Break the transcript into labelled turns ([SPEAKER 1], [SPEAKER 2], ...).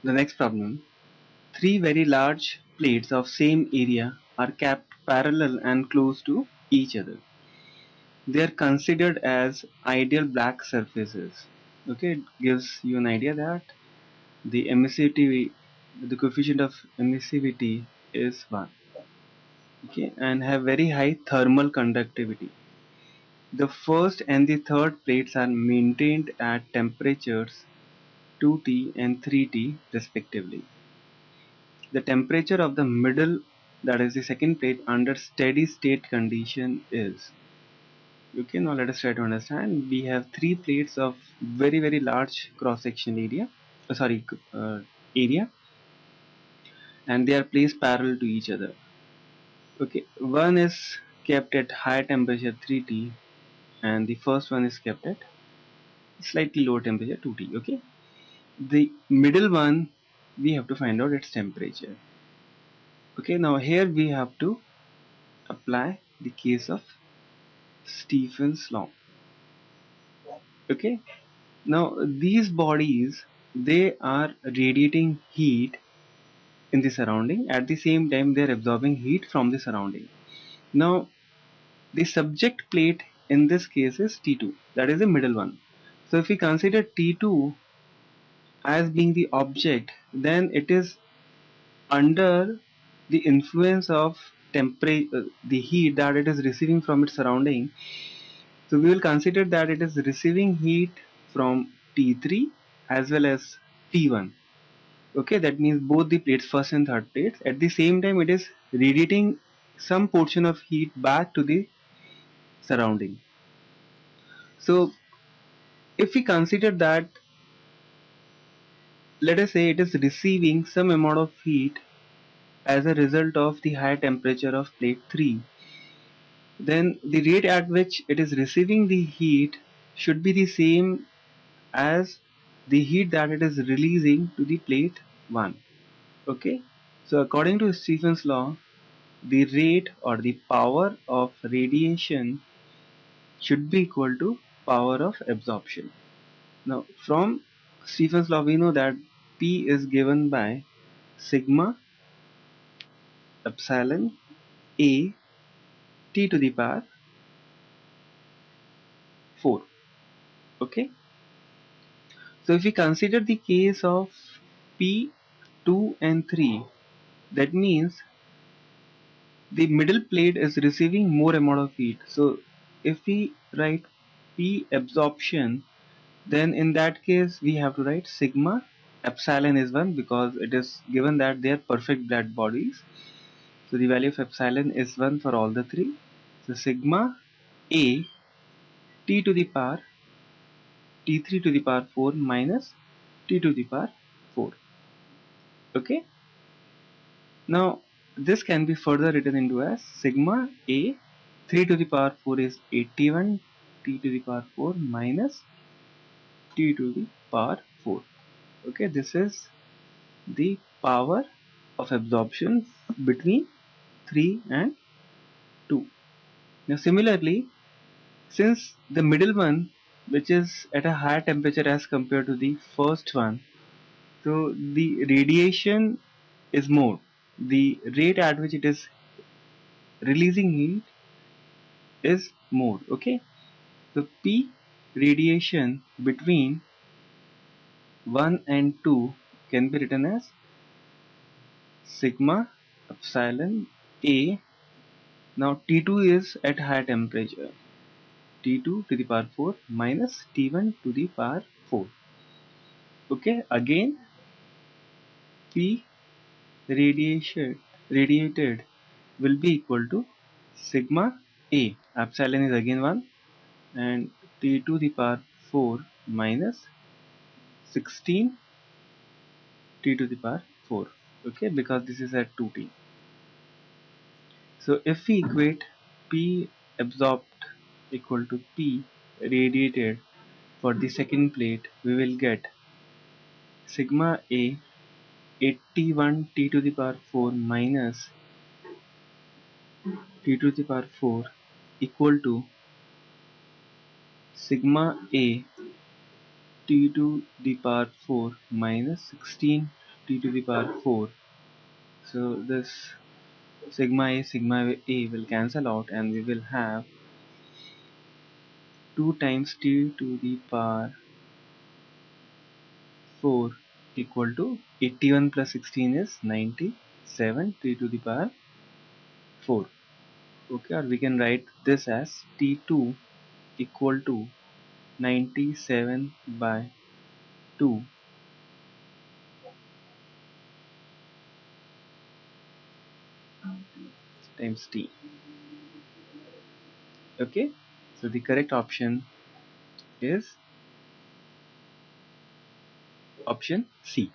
[SPEAKER 1] The next problem. Three very large plates of same area are kept parallel and close to each other. They are considered as ideal black surfaces. Okay, it gives you an idea that the emissivity, the coefficient of emissivity is 1. Okay, and have very high thermal conductivity. The first and the third plates are maintained at temperatures 2T and 3T respectively. The temperature of the middle, that is the second plate, under steady state condition is. Okay, now let us try to understand. We have three plates of very large cross section area, area, and they are placed parallel to each other. Okay, one is kept at high temperature 3T, and the first one is kept at slightly lower temperature 2T. Okay, the middle one, we have to find out its temperature. Okay, now here we have to apply the case of Stephen's law. Okay, now these bodies, they are radiating heat in the surrounding, at the same time they are absorbing heat from the surrounding. Now the subject plate in this case is T2, that is the middle one. So if we consider T2 as being the object, then it is under the influence of temperature, the heat that it is receiving from its surrounding. So we will consider that it is receiving heat from T3 as well as T1. Okay, that means both the plates, first and third plates. At the same time, it is radiating some portion of heat back to the surrounding. So if we consider that, let us say it is receiving some amount of heat as a result of the high temperature of plate 3, then the rate at which it is receiving the heat should be the same as the heat that it is releasing to the plate 1. Okay, so according to Stephen's law, the rate or the power of radiation should be equal to power of absorption. Now from Stephen's law we know that P is given by sigma epsilon A T to the power 4. Okay, so if we consider the case of P 2 and 3, that means the middle plate is receiving more amount of heat. So if we write P absorption, then in that case we have to write sigma epsilon is 1, because it is given that they are perfect blood bodies. So the value of epsilon is 1 for all the three. So sigma A T to the power T3 to the power 4 minus T to the power 4. Okay, now this can be further written into as sigma A 3 to the power 4 is 81 T to the power 4 minus T to the power 4. Okay, this is the power of absorption between 3 and 2. Now similarly, since the middle one, which is at a higher temperature as compared to the first one, so the radiation is more. The rate at which it is releasing heat is more. Okay, so P radiation between 1 and 2 can be written as sigma epsilon A. Now T2 is at high temperature, T2 to the power 4 minus T1 to the power 4. Okay, again P radiated will be equal to sigma A. Epsilon is again 1 and T to the power 4 minus 16 T to the power 4. Okay, because this is at 2T. So if we equate P absorbed equal to P radiated for the second plate, we will get sigma A 81 T to the power 4 minus T to the power 4 equal to sigma A T to the power 4 minus 16 t to the power 4. So this sigma a will cancel out, and we will have 2 times t to the power 4 equal to 81 plus 16 is 97 t to the power 4. Okay, or we can write this as t2 equal to 97 by 2 times t. Okay, so the correct option is option C.